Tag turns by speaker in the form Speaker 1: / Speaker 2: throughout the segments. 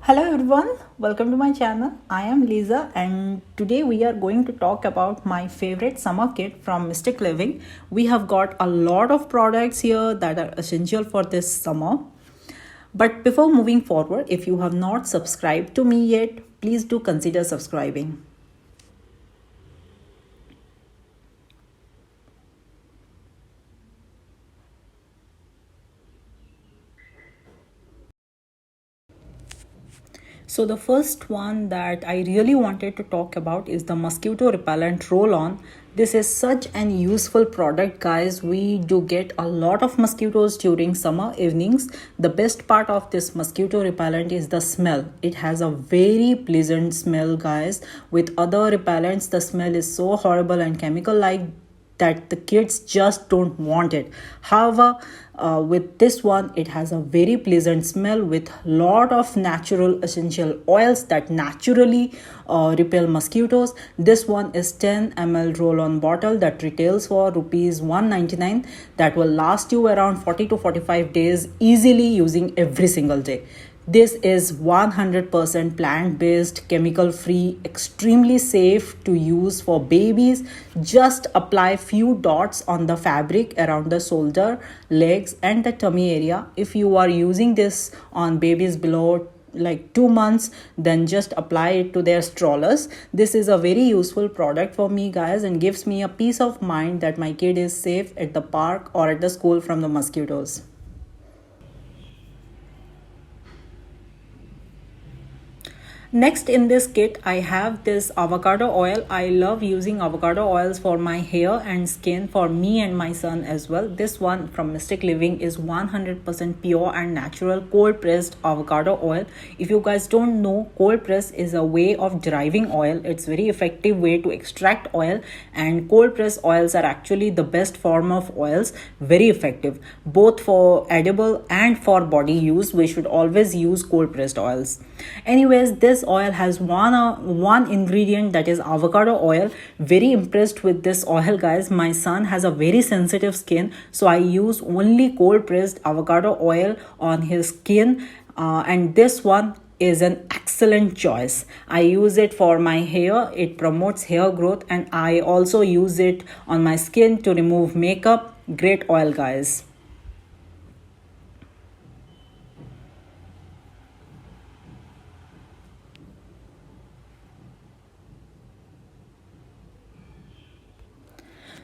Speaker 1: Hello everyone, welcome to my channel. I am LIZA and today we are going to talk about my favorite summer kit from Mystiq Living. We have got a lot of products here that are essential for this summer. But before moving forward, if you have not subscribed to me yet, please do consider subscribing. So the first one that I really wanted to talk about is the Mosquito Repellent Roll-On. This is such an useful product, guys. We do get a lot of mosquitoes during summer evenings. The best part of this mosquito repellent is the smell. It has a very pleasant smell, guys. With other repellents, the smell is so horrible and chemical-like that the kids just don't want it. However, with this one, it has a very pleasant smell with lot of natural essential oils that naturally repel mosquitoes. This one is 10 ml roll-on bottle that retails for rupees 199. That will last you around 40 to 45 days easily using every single day. This is 100% plant-based, chemical-free, extremely safe to use for babies. Just apply few dots on the fabric around the shoulder, legs and the tummy area. If you are using this on babies below like 2 months, then just apply it to their strollers. This is a very useful product for me, guys, and gives me a peace of mind that my kid is safe at the park or at the school from the mosquitoes. Next in this kit, I have this avocado oil. I love using avocado oils for my hair and skin, for me and my son as well. This one from Mystiq Living is 100% pure and natural cold pressed avocado oil. If you guys don't know, cold press is a way of deriving oil. It's very effective way to extract oil, and cold press oils are actually the best form of oils. Very effective both for edible and for body use. We should always use cold pressed oils. Anyways, this oil has one ingredient, that is avocado oil. Very impressed with this oil, guys. My son has a very sensitive skin, so I use only cold pressed avocado oil on his skin, and this one is an excellent choice. I use it for my hair. It promotes hair growth, and I also use it on my skin to remove makeup. Great oil, guys.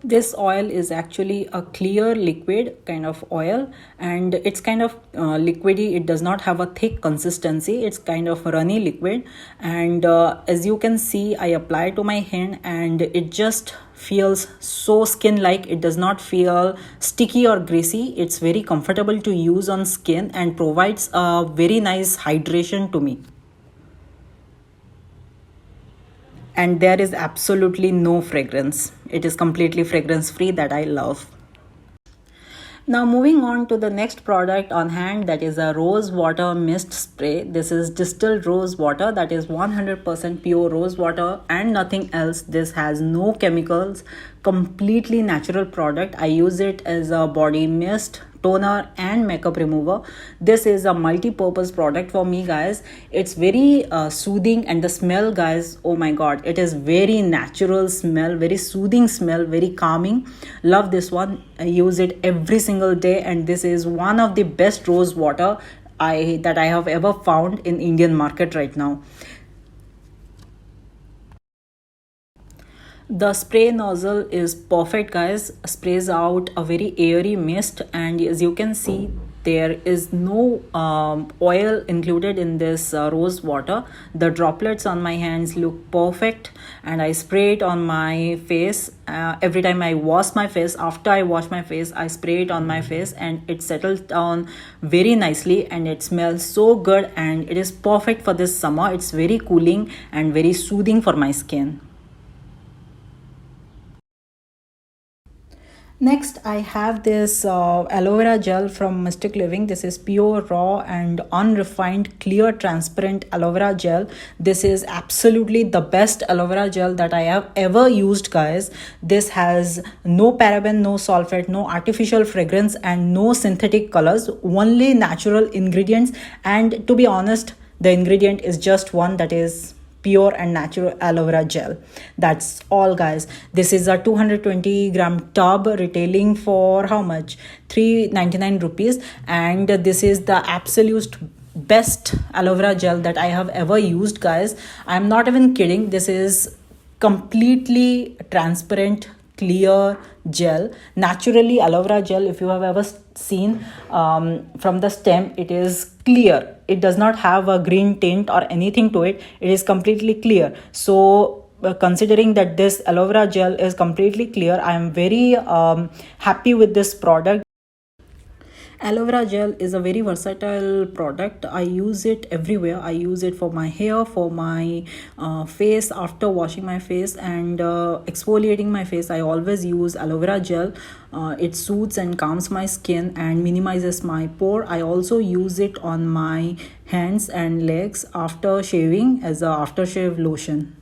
Speaker 1: This oil is actually a clear liquid kind of oil, and it's kind of liquidy. It does not have a thick consistency. It's kind of runny liquid, and as you can see, I apply it to my hand and it just feels so skin like. It does not feel sticky or greasy. It's very comfortable to use on skin and provides a very nice hydration to me. And there is absolutely no fragrance. It is completely fragrance free, that I love. Now moving on to the next product on hand, that is a rose water mist spray. This is distilled rose water, that is 100% pure rose water and nothing else. This has no chemicals, completely natural product. I use it as a body mist, toner and makeup remover. This is a multi-purpose product for me, guys. It's very soothing, and the smell, guys, oh my god, it is very natural smell, very soothing smell, very calming. Love this one. I use it every single day, and this is one of the best rose water that I have ever found in Indian market right now. The spray nozzle is perfect, guys. Sprays out a very airy mist, and as you can see, there is no oil included in this rose water. The droplets on my hands look perfect, and I spray it on my face every time I wash my face. After I wash my face, I spray it on my face, and it settles down very nicely, and it smells so good, and it is perfect for this summer. It's very cooling and very soothing for my skin. Next, I have this aloe vera gel from Mystiq Living. This is pure, raw and unrefined, clear, transparent aloe vera gel. This is absolutely the best aloe vera gel that I have ever used, guys. This has no paraben, no sulfate, no artificial fragrance and no synthetic colors, only natural ingredients. And to be honest, The ingredient is just one, that is pure and natural aloe vera gel. That's all, guys. This is a 220-gram tub retailing for how much? 399 rupees. And this is the absolute best aloe vera gel that I have ever used, guys. I'm not even kidding. This is completely transparent, clear gel. Naturally, aloe vera gel, if you have ever seen from the stem, it is clear. It does not have a green tint or anything to it. It is completely clear. So considering that this aloe vera gel is completely clear, I am very happy with this product. Aloe vera gel is a very versatile product. I use it everywhere. I use it for my hair, for my face, after washing my face and exfoliating my face. I always use aloe vera gel. It soothes and calms my skin and minimizes my pore. I also use it on my hands and legs after shaving as a aftershave lotion.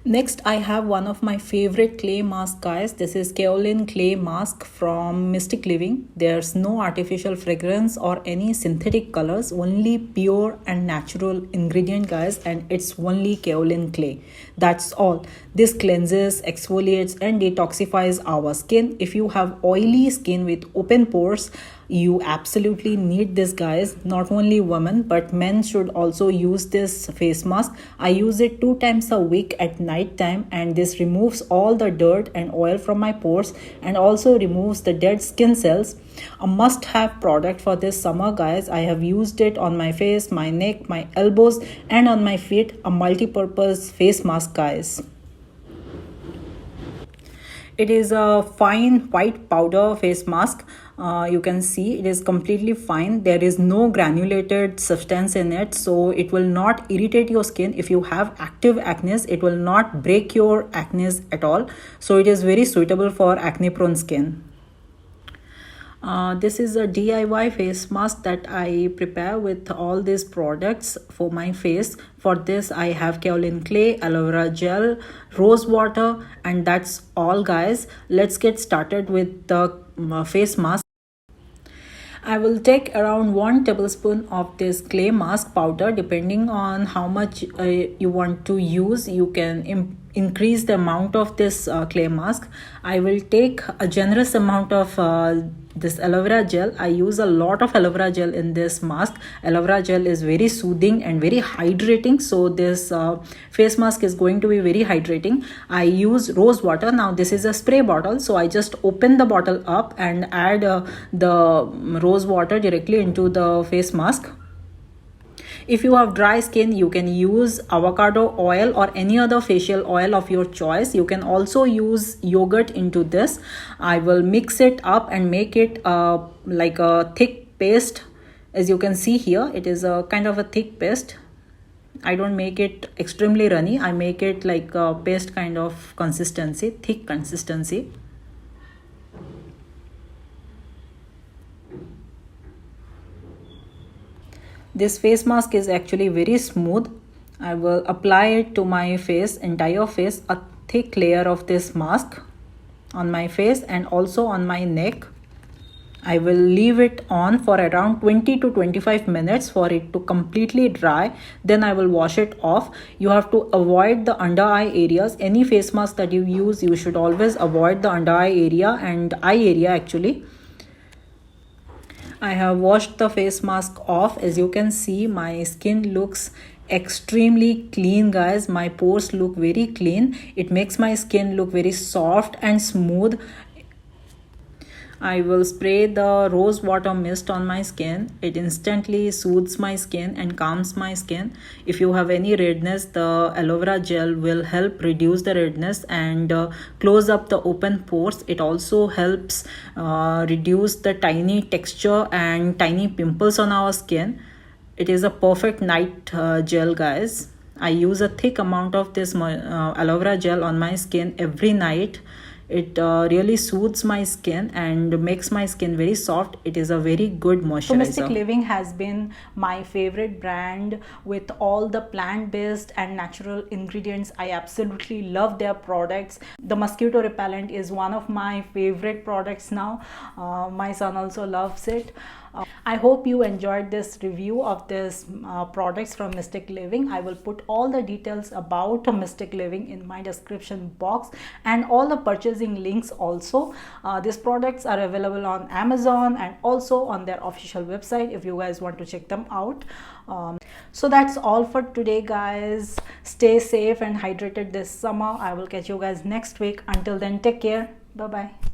Speaker 1: Next, I have one of my favorite clay mask, guys. This is kaolin clay mask from Mystiq Living. There's no artificial fragrance or any synthetic colors, only pure and natural ingredient, guys, and it's only kaolin clay. That's all. This cleanses, exfoliates and detoxifies our skin. If you have oily skin with open pores, you absolutely need this, guys. Not only women but men should also use this face mask. I use it 2 times a week at night time, and this removes all the dirt and oil from my pores and also removes the dead skin cells. A must have product for this summer, guys. I have used it on my face, my neck, my elbows and on my feet. A multi-purpose face mask, guys. It is a fine white powder face mask. You can see it is completely fine. There is no granulated substance in it, so it will not irritate your skin. If you have active acne, it will not break your acne at all. So it is very suitable for acne prone skin. This is a DIY face mask that I prepare with all these products for my face. For this, I have kaolin clay, aloe vera gel, rose water, and that's all, guys. Let's get started with the face mask. I will take around 1 tablespoon of this clay mask powder. Depending on how much you want to use, you can increase the amount of this clay mask. I will take a generous amount of this aloe vera gel. I use a lot of aloe vera gel in this mask. Aloe vera gel is very soothing and very hydrating, so this face mask is going to be very hydrating. I use rose water. Now this is a spray bottle, so I just open the bottle up and add the rose water directly into the face mask. If you have dry skin, you can use avocado oil or any other facial oil of your choice. You can also use yogurt into this. I will mix it up and make it like a thick paste. As you can see here, it is a kind of a thick paste. I don't make it extremely runny. I make it like a paste kind of consistency, thick consistency. This face mask is actually very smooth. I will apply it to my face, entire face, a thick layer of this mask on my face and also on my neck. I will leave it on for around 20 to 25 minutes for it to completely dry. Then I will wash it off. You have to avoid the under eye areas. Any face mask that you use, you should always avoid the under eye area and eye area actually. I have washed the face mask off. As you can see, my skin looks extremely clean, guys. My pores look very clean. It makes my skin look very soft and smooth. I will spray the rose water mist on my skin. It instantly soothes my skin and calms my skin. If you have any redness, the aloe vera gel will help reduce the redness and close up the open pores. It also helps reduce the tiny texture and tiny pimples on our skin. It is a perfect night gel, guys. I use a thick amount of this aloe vera gel on my skin every night. It really soothes my skin and makes my skin very soft. It is a very good moisturizer. So Mystiq Living has been my favorite brand with all the plant-based and natural ingredients. I absolutely love their products. The mosquito repellent is one of my favorite products now. My son also loves it. I hope you enjoyed this review of this products from Mystiq Living. I will put all the details about Mystiq Living in my description box and all the purchasing links also. These products are available on Amazon and also on their official website if you guys want to check them out. So that's all for today, guys. Stay safe and hydrated this summer. I will catch you guys next week. Until then, take care. Bye bye.